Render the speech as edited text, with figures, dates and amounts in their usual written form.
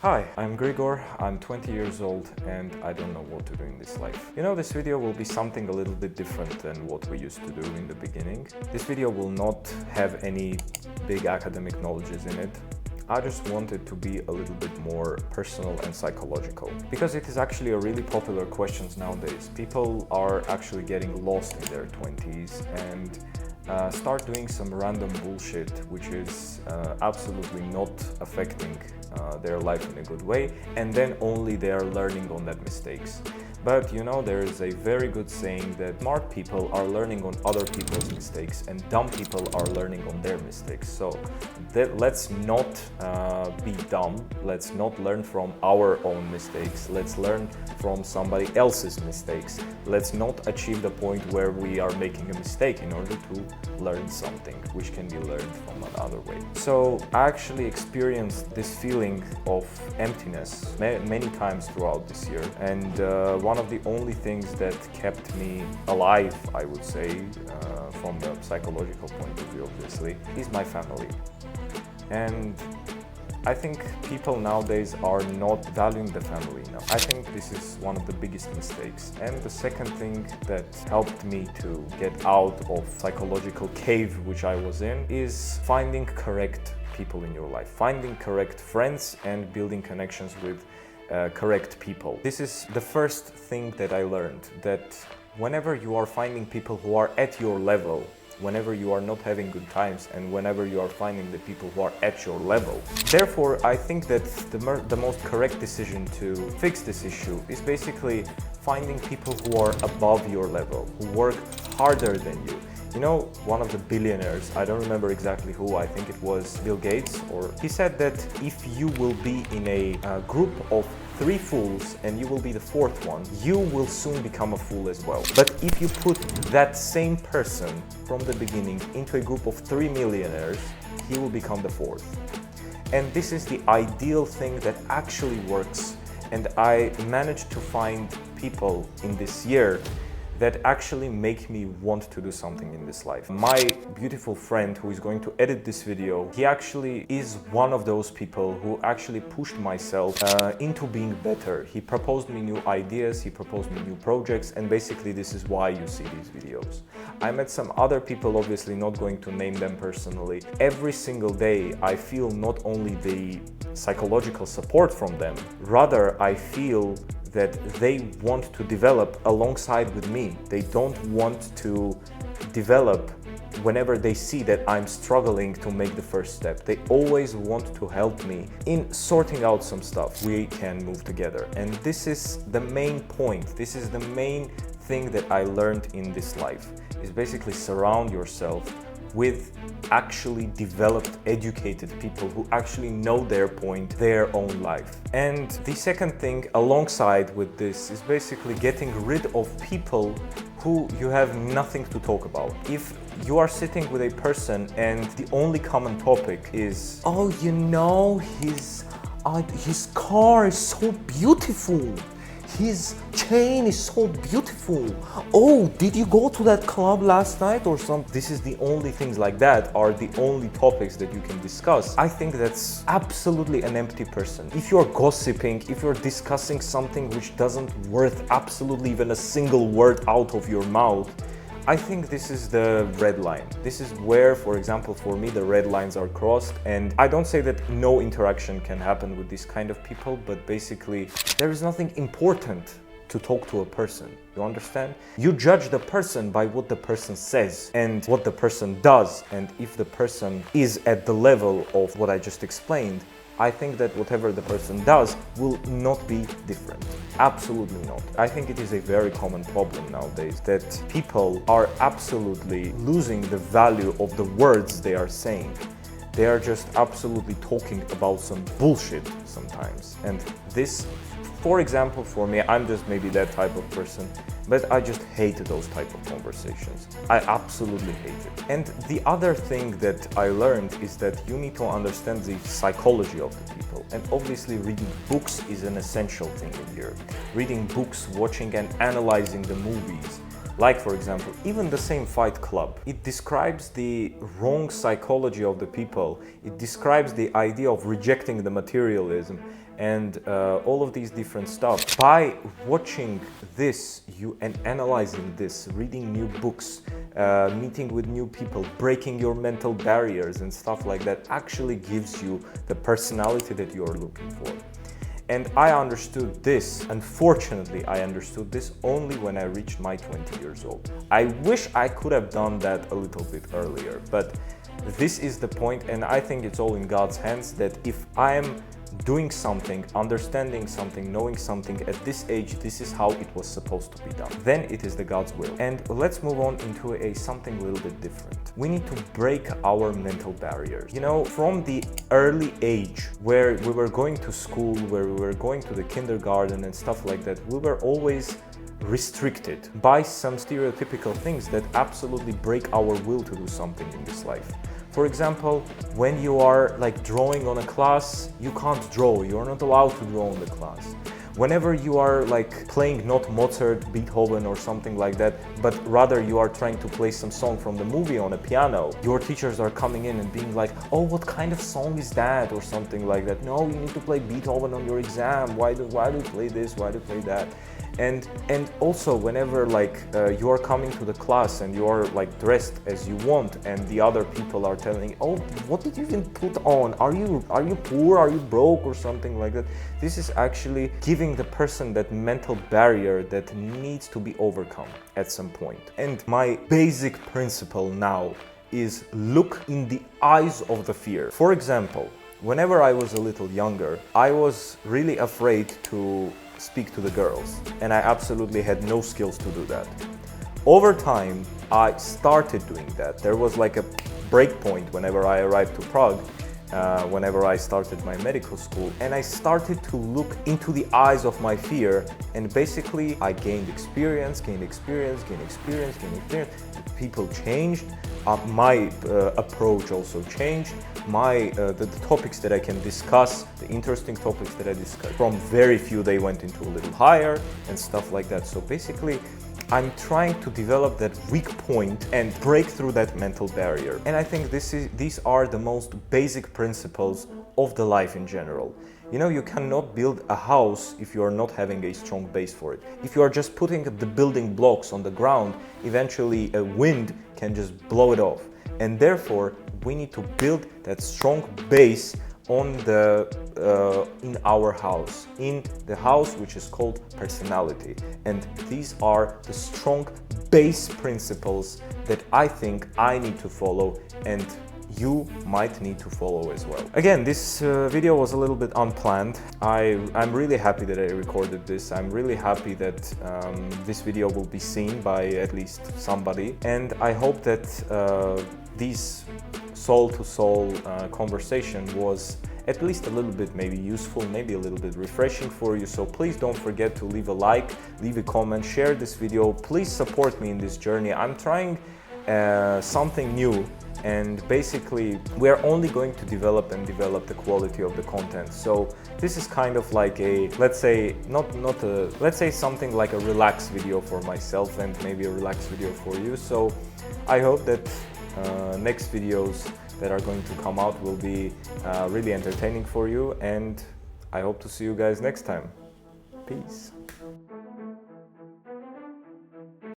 Hi, I'm Grigor, I'm 20 years old and I don't know what to do in this life. This video will be something a little bit different than what we used to do in the beginning. This video will not have any big academic knowledges in it. I just wanted to be a little bit more personal and psychological, because it is actually a really popular question nowadays. People are actually getting lost in their 20s and start doing some random bullshit which is absolutely not affecting their life in a good way, and then only they are learning on that mistakes. But there is a very good saying that smart people are learning on other people's mistakes and dumb people are learning on their mistakes. So let's not be dumb, let's not learn from our own mistakes, let's learn from somebody else's mistakes. Let's not achieve the point where we are making a mistake in order to learn something which can be learned from another way. So I actually experienced this feeling of emptiness many times throughout this year, and one of the only things that kept me alive, I would say, from the psychological point of view obviously, is my family. And I think people nowadays are not valuing the family enough. I think this is one of the biggest mistakes. And the second thing that helped me to get out of psychological cave which I was in is finding correct people in your life, finding correct friends and building connections with correct people. This is the first thing that I learned, that whenever you are finding people who are at your level, whenever you are not having good times, and whenever you are finding the people who are at your level. Therefore, I think that the most correct decision to fix this issue is basically finding people who are above your level, who work harder than you. One of the billionaires, I don't remember exactly who, I think it was Bill Gates, or he said that if you will be in a group of 3 fools and you will be the 4th one, you will soon become a fool as well. But if you put that same person from the beginning into a group of 3 millionaires, he will become the 4th. And this is the ideal thing that actually works. And I managed to find people in this year that actually make me want to do something in this life. My beautiful friend who is going to edit this video, he actually is one of those people who actually pushed myself into being better. He proposed me new ideas, he proposed me new projects, and basically this is why you see these videos. I met some other people, obviously not going to name them personally. Every single day I feel not only the psychological support from them, rather I feel that they want to develop alongside with me. They don't want to develop whenever they see that I'm struggling to make the first step. They always want to help me in sorting out some stuff. We can move together. And this is the main point. This is the main thing that I learned in this life, is basically surround yourself with actually developed, educated people who actually know their point, their own life. And the second thing alongside with this is basically getting rid of people who you have nothing to talk about. If you are sitting with a person and the only common topic is, oh, his car is so beautiful. His chain is so beautiful. Oh, did you go to that club last night or something? This is the only things like that are the only topics that you can discuss. I think that's absolutely an empty person. If you're gossiping, if you're discussing something which doesn't worth absolutely even a single word out of your mouth, I think this is the red line. This is where, for example, for me, the red lines are crossed. And I don't say that no interaction can happen with these kind of people, but basically there is nothing important to talk to a person. You understand? You judge the person by what the person says and what the person does. And if the person is at the level of what I just explained, I think that whatever the person does will not be different. Absolutely not. I think it is a very common problem nowadays that people are absolutely losing the value of the words they are saying. They are just absolutely talking about some bullshit sometimes. And this, for example, for me, I'm just maybe that type of person, but I just hate those type of conversations. I absolutely hate it. And the other thing that I learned is that you need to understand the psychology of the people. And obviously reading books is an essential thing in here. Reading books, watching and analyzing the movies. Like, for example, even the same Fight Club. It describes the wrong psychology of the people. It describes the idea of rejecting the materialism. and all of these different stuff. By watching this, and analyzing this, reading new books, meeting with new people, breaking your mental barriers and stuff like that actually gives you the personality that you're looking for. And I understood this, unfortunately, I understood this only when I reached my 20 years old. I wish I could have done that a little bit earlier, but this is the point, and I think it's all in God's hands, that if I am doing something, understanding something, knowing something at this age, this is how it was supposed to be done. Then it is the God's will. And let's move on into something a little bit different. We need to break our mental barriers. You know, from the early age where we were going to school, where we were going to the kindergarten and stuff like that, we were always restricted by some stereotypical things that absolutely break our will to do something in this life. For example, when you are like drawing on a class, you can't draw, you're not allowed to draw on the class. Whenever you are like playing not Mozart, Beethoven or something like that, but rather you are trying to play some song from the movie on a piano, your teachers are coming in and being like, oh, what kind of song is that, or something like that. No, you need to play Beethoven on your exam. Why do you play this? Why do you play that? And also whenever like you are coming to the class and you are like dressed as you want, and the other people are telling, oh, what did you even put on? Are you poor? Are you broke or something like that? This is actually giving the person that mental barrier that needs to be overcome at some point. And my basic principle now is look in the eyes of the fear. For example, whenever I was a little younger, I was really afraid to speak to the girls, and I absolutely had no skills to do that. Over time, I started doing that. There was like a break point whenever I arrived to Prague, whenever I started my medical school, and I started to look into the eyes of my fear, and basically I gained experience. People changed, my approach also changed, the topics that I can discuss, the interesting topics that I discuss, from very few they went into a little higher and stuff like that. So basically I'm trying to develop that weak point and break through that mental barrier. And I think these are the most basic principles of the life in general. You know, you cannot build a house if you are not having a strong base for it. If you are just putting the building blocks on the ground, eventually a wind can just blow it off. And therefore, we need to build that strong base on in our house, in the house which is called personality. And these are the strong base principles that I think I need to follow, and you might need to follow as well. Again, this video was a little bit unplanned. I'm really happy that I recorded this. I'm really happy that this video will be seen by at least somebody. And I hope that this soul-to-soul conversation was at least a little bit maybe useful, maybe a little bit refreshing for you. So please don't forget to leave a like, leave a comment, share this video. Please support me in this journey. I'm trying something new. And basically, we're only going to develop the quality of the content. So this is kind of like a, let's say, let's say something like a relaxed video for myself and maybe a relaxed video for you. So I hope that next videos that are going to come out will be really entertaining for you. And I hope to see you guys next time. Peace.